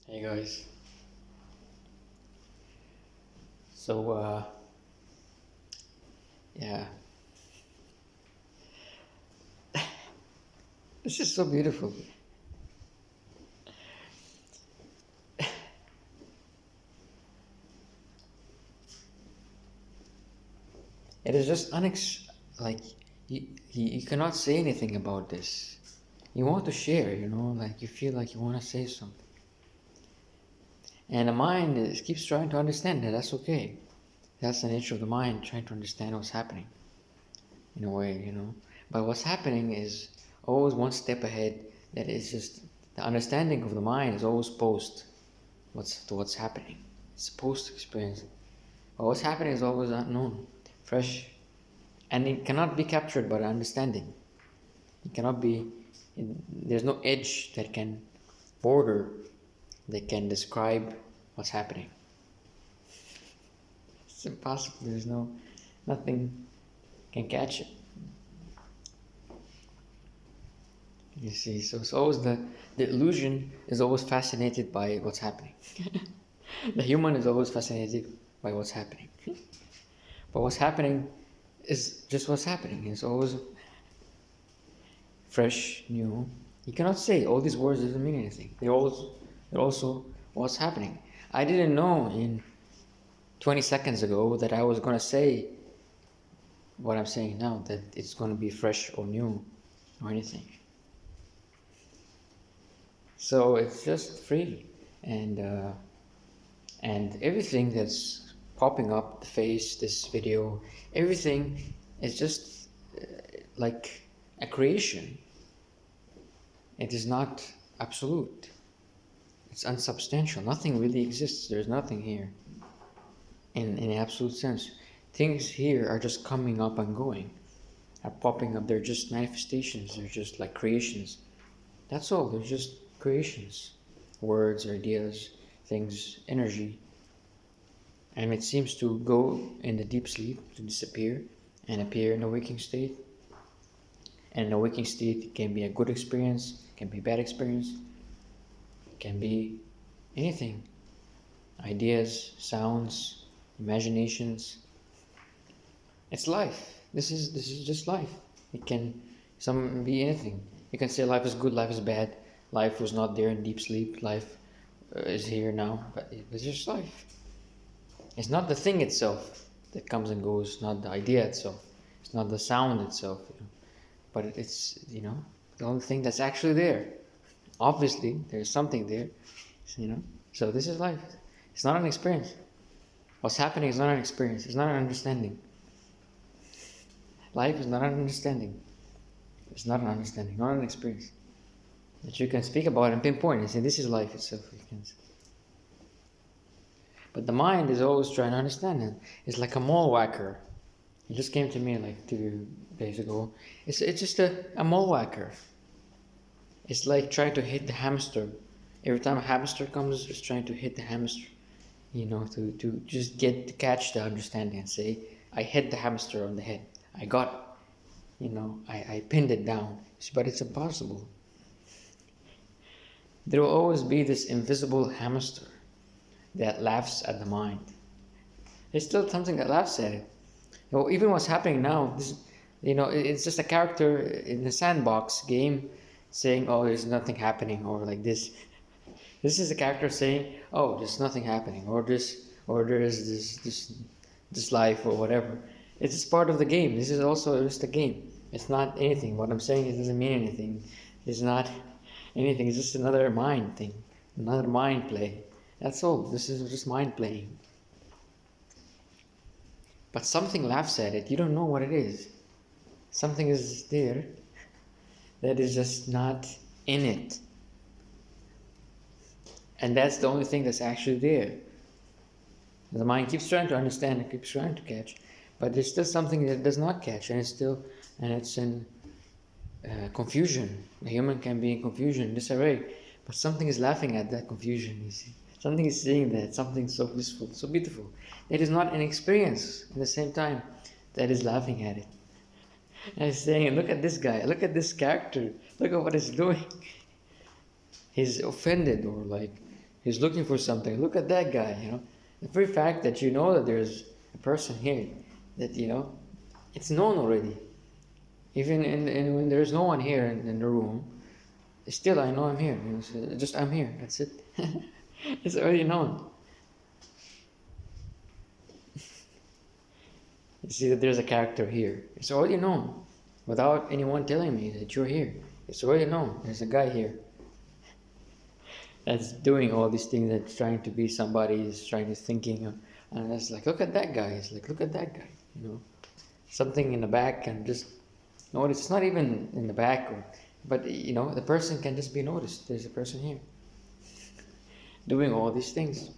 Hey guys. So yeah, this is so beautiful. It is just like you cannot say anything about this. You want to share, like you feel like you want to say something, and the mind keeps trying to understand that. That's okay. That's the nature of the mind, trying to understand what's happening in a way. But what's happening is always one step ahead. That is just the understanding of the mind is always post what's happening. It's post experience. But what's happening is always unknown, fresh, and it cannot be captured by understanding. It cannot be. There's no edge that can border, that can describe what's happening. It's impossible. There's nothing can catch it. You see, so it's always the illusion is always fascinated by what's happening. The human is always fascinated by what's happening. But what's happening is just what's happening. It's always fresh, new. You cannot say all these words doesn't mean anything. They're also what's happening. I didn't know in 20 seconds ago that I was going to say what I'm saying now, that it's going to be fresh or new or anything. So it's just free, and everything that's popping up, the face, this video, everything is just like a creation. It is not absolute. It's unsubstantial. Nothing really exists. There's nothing here in an absolute sense. Things here are just coming up and going, are popping up. They're just manifestations. They're just like creations. That's all. They're just creations. Words, ideas, things, energy. And it seems to go in the deep sleep, to disappear and appear in the waking state. And in the waking state, it can be a good experience, can be a bad experience, can be anything. Ideas, sounds, imaginations. It's life. This is just life. It can be anything. You can say life is good, life is bad. Life was not there in deep sleep. Life is here now, but it's just life. It's not the thing itself that comes and goes. It's not the idea itself. It's not the sound itself. But it's the only thing that's actually there. Obviously, there's something there. So this is life. It's not an experience. What's happening is not an experience. It's not an understanding. Life is not an understanding. It's not an understanding, not an experience that you can speak about and pinpoint and say this is life itself. But the mind is always trying to understand it. It's like a mole whacker. It just came to me like 2 days ago. It's just a mole whacker. It's like trying to hit the hamster. Every time a hamster comes, it's trying to hit the hamster. To just catch the understanding and say, I hit the hamster on the head. I got it. I pinned it down. But it's impossible. There will always be this invisible hamster that laughs at the mind. There's still something that laughs at it. Even what's happening now, it's just a character in the sandbox game saying, oh, there's nothing happening, or like this. This is a character saying, oh, there's nothing happening, or there is this life, or whatever. It's just part of the game. This is also just a game. It's not anything. What I'm saying, it doesn't mean anything. It's not anything. It's just another mind thing, another mind play. That's all. This is just mind playing. But something laughs at it. You don't know what it is. Something is there that is just not in it. And that's the only thing that's actually there. The mind keeps trying to understand, it keeps trying to catch, but there's still something that does not catch, and it's in confusion. The human can be in confusion, disarray, but something is laughing at that confusion, you see. Something is seeing that, something so blissful, so beautiful. It is not an experience at the same time that is laughing at it. And it's saying, look at this guy, look at this character, look at what he's doing. He's offended, or like He's looking for something. Look at that guy, you know. The very fact that you know that there's a person here, that, you know, it's known already. Even when there's no one here in the room, still I know I'm here. You know, so just I'm here. That's it. It's already known. You see that there's a character here. It's already known. Without anyone telling me that you're here. It's already known. There's a guy here that's doing all these things, that's trying to be somebody, is trying to thinking, and it's like, look at that guy. It's like, look at that guy. You know, something in the back, and just notice. It's not even in the back, but you know, the person can just be noticed. There's a person here doing all these things,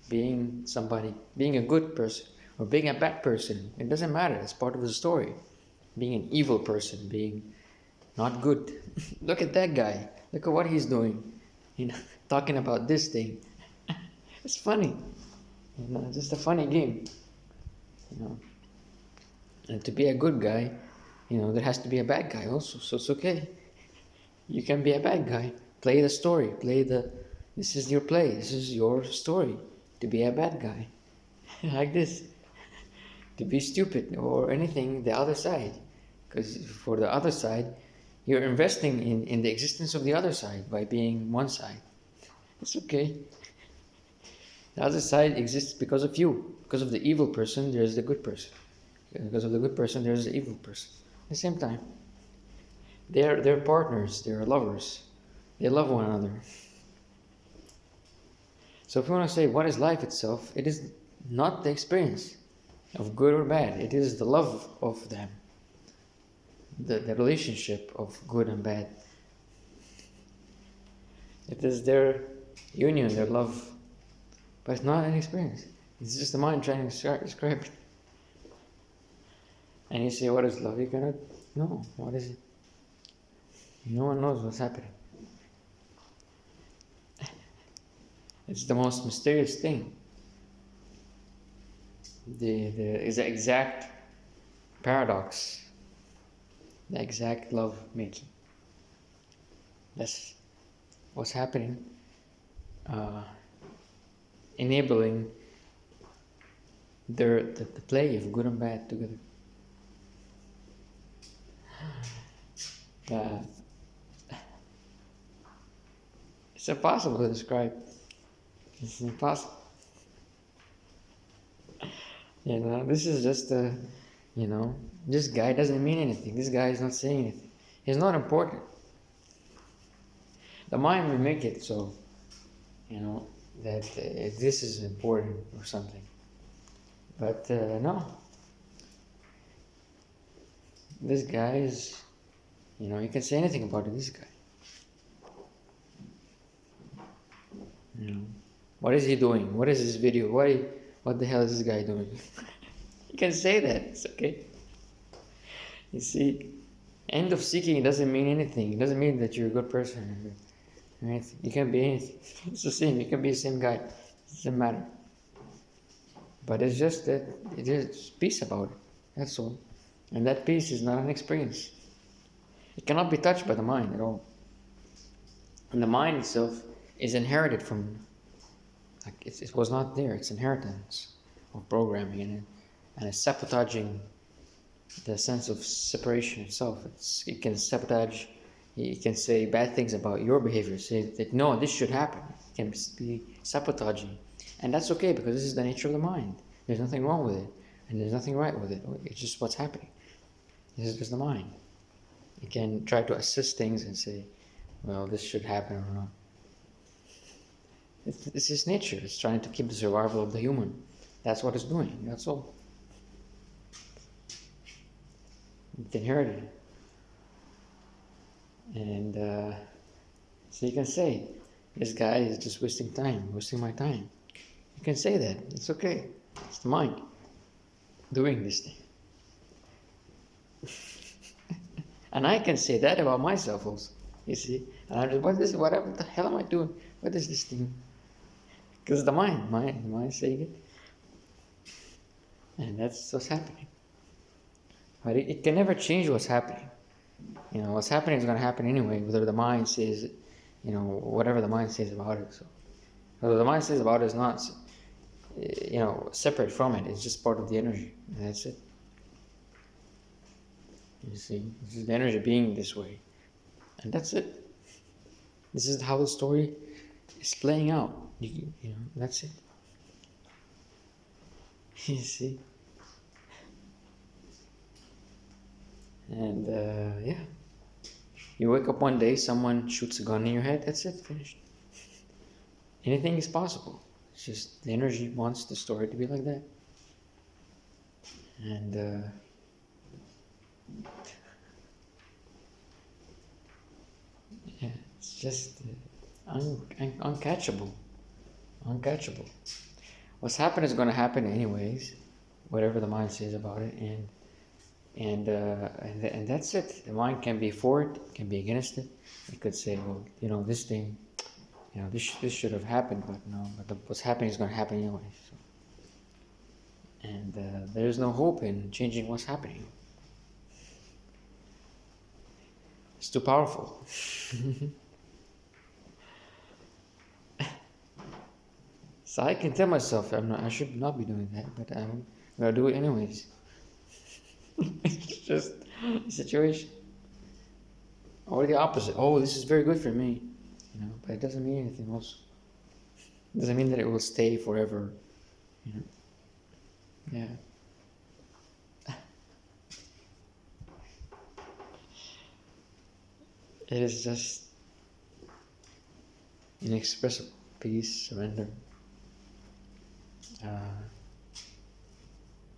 being somebody, being a good person or being a bad person. It doesn't matter. It's part of the story. Being an evil person, being not good. Look at that guy. Look at what he's doing. You know, talking about this thing. It's funny. You know, just a funny game. You know, and to be a good guy, you know, there has to be a bad guy also. So it's okay. You can be a bad guy. Play the story. This is your play. This is your story. To be a bad guy. Like this. To be stupid or anything, the other side. Because for the other side, you're investing in the existence of the other side by being one side. It's okay. The other side exists because of you. Because of the evil person, there's the good person. Because of the good person, there's the evil person. At the same time. They're partners, they're lovers. They love one another. So if you want to say, what is life itself? It is not the experience of good or bad. It is the love of them. The relationship of good and bad. It is their union, their love. But it's not an experience. It's just the mind trying to describe it. And you say, what is love? You cannot know. What is it? No one knows what's happening. It's the most mysterious thing. Is the exact paradox. The exact love making. That's what's happening. Enabling the play of good and bad together. It's impossible to describe. It's impossible. You know, this is just you know, this guy doesn't mean anything. This guy is not saying anything. He's not important. The mind will make it so, you know, that this is important or something. But no. This guy is, you know, you can say anything about this guy. You know, what is he doing? What is this video? What the hell is this guy doing? You can say that. It's okay. You see, end of seeking doesn't mean anything. It doesn't mean that you're a good person. Right? You can be anything. It's the same. You can be the same guy. It doesn't matter. But it's just that it is peace about it. That's all. And that peace is not an experience. It cannot be touched by the mind at all. And the mind itself is inherited from, like it was not there. It's inheritance of programming in it. And it's sabotaging the sense of separation itself. It can sabotage. It can say bad things about your behavior. Say that no, this should happen. It can be sabotaging, and that's okay because this is the nature of the mind. There's nothing wrong with it, and there's nothing right with it. It's just what's happening. This is just the mind. It can try to assist things and say, well, this should happen or not. It's its nature. It's trying to keep the survival of the human. That's what it's doing. That's all. It's inherited. And so you can say, this guy is just wasting my time. You can say that. It's okay. It's the mind doing this thing. And I can say that about myself also. You see? And I'm just, what the hell am I doing? What is this thing? Because the mind saying it. And that's what's happening. But it can never change what's happening. You know, what's happening is going to happen anyway, whether the mind says, you know, whatever the mind says about it. So What the mind says about it is not, separate from it. It's just part of the energy, and that's it. You see, this is the energy being this way, and that's it. This is how the story is playing out. That's it. You see, and yeah, you wake up one day, someone shoots a gun in your head. That's it, finished. Anything is possible. It's just the energy wants the story to be like that, and yeah, it's just uncatchable. Uncatchable. What's happened is going to happen anyways, whatever the mind says about it, and that's it. The mind can be for it, can be against it. It could say, well, this thing, this should have happened, but no, what's happening is going to happen anyway. So. And there's no hope in changing what's happening. It's too powerful. So I can tell myself I should not be doing that, but I'm gonna do it anyways. It's just a situation. Or the opposite. Oh, this is very good for me, but it doesn't mean anything else. It doesn't mean that it will stay forever. Yeah. It is just inexpressible peace, surrender.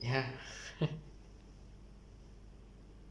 Yeah.